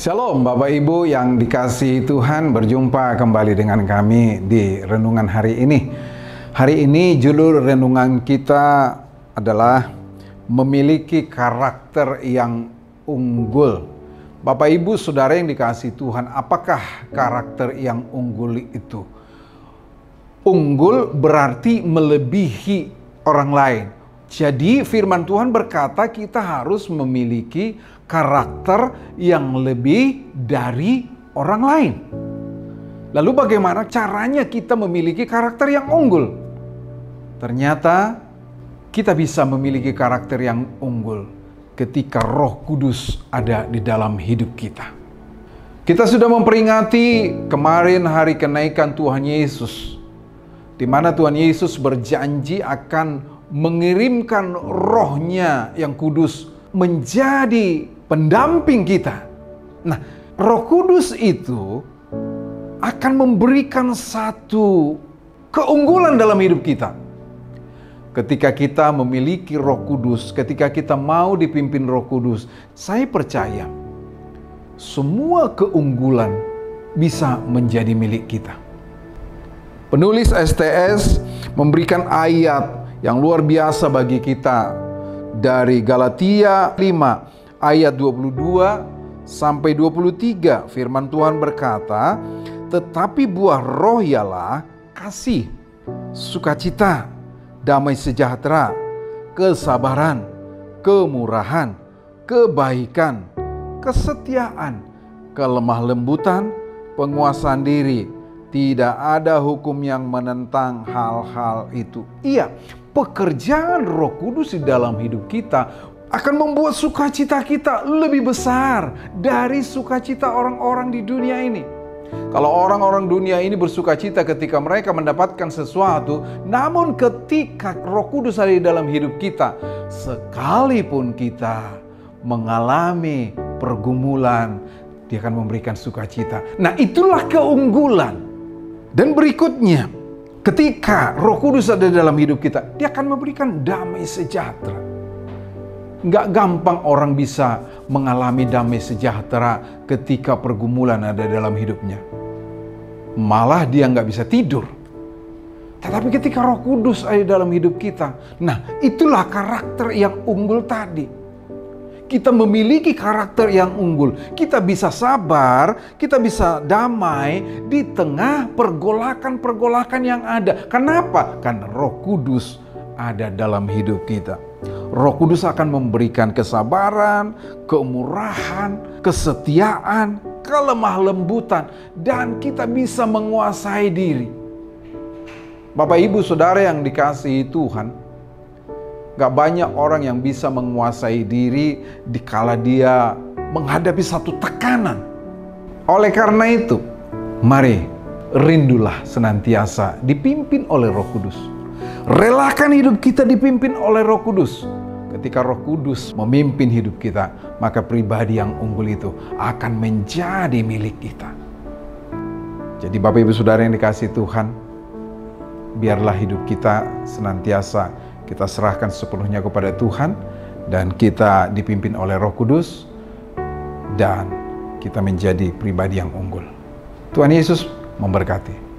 Shalom Bapak Ibu yang dikasihi Tuhan, berjumpa kembali dengan kami di renungan hari ini. Hari ini judul renungan kita adalah memiliki karakter yang unggul. Bapak Ibu Saudara yang dikasihi Tuhan, apakah karakter yang unggul itu? Unggul berarti melebihi orang lain. Jadi firman Tuhan berkata kita harus memiliki karakter yang lebih dari orang lain. Lalu bagaimana caranya kita memiliki karakter yang unggul? Ternyata kita bisa memiliki karakter yang unggul ketika Roh Kudus ada di dalam hidup kita. Kita sudah memperingati kemarin hari kenaikan Tuhan Yesus, di mana Tuhan Yesus berjanji akan mengirimkan Roh-Nya yang kudus menjadi pendamping kita. Nah, Roh Kudus itu akan memberikan satu keunggulan dalam hidup kita. Ketika kita memiliki Roh Kudus, ketika kita mau dipimpin Roh Kudus, saya percaya semua keunggulan bisa menjadi milik kita. Penulis STS memberikan ayat yang luar biasa bagi kita dari Galatia 5 ayat 22 sampai 23. Firman Tuhan berkata, "Tetapi buah roh ialah kasih, sukacita, damai sejahtera, kesabaran, kemurahan, kebaikan, kesetiaan, kelemah lembutan, penguasaan diri. Tidak ada hukum yang menentang hal-hal itu." Iya, pekerjaan Roh Kudus di dalam hidup kita akan membuat sukacita kita lebih besar dari sukacita orang-orang di dunia ini. Kalau orang-orang dunia ini bersukacita ketika mereka mendapatkan sesuatu, namun ketika Roh Kudus ada di dalam hidup kita, sekalipun kita mengalami pergumulan, Dia akan memberikan sukacita. Nah, itulah keunggulan. Dan berikutnya, ketika Roh Kudus ada dalam hidup kita, Dia akan memberikan damai sejahtera. Nggak gampang orang bisa mengalami damai sejahtera ketika pergumulan ada dalam hidupnya. Malah dia nggak bisa tidur. Tetapi ketika Roh Kudus ada dalam hidup kita, nah itulah karakter yang unggul tadi. Kita memiliki karakter yang unggul. Kita bisa sabar, kita bisa damai di tengah pergolakan-pergolakan yang ada. Kenapa? Karena Roh Kudus ada dalam hidup kita. Roh Kudus akan memberikan kesabaran, kemurahan, kesetiaan, kelemah lembutan, dan kita bisa menguasai diri. Bapak Ibu Saudara yang dikasihi Tuhan, gak banyak orang yang bisa menguasai diri dikala dia menghadapi satu tekanan. Oleh karena itu, mari rindulah senantiasa dipimpin oleh Roh Kudus. Relakan hidup kita dipimpin oleh Roh Kudus. Ketika Roh Kudus memimpin hidup kita, maka pribadi yang unggul itu akan menjadi milik kita. Jadi Bapak Ibu Saudara yang dikasihi Tuhan, biarlah hidup kita senantiasa kita serahkan sepenuhnya kepada Tuhan, dan kita dipimpin oleh Roh Kudus, dan kita menjadi pribadi yang unggul. Tuhan Yesus memberkati.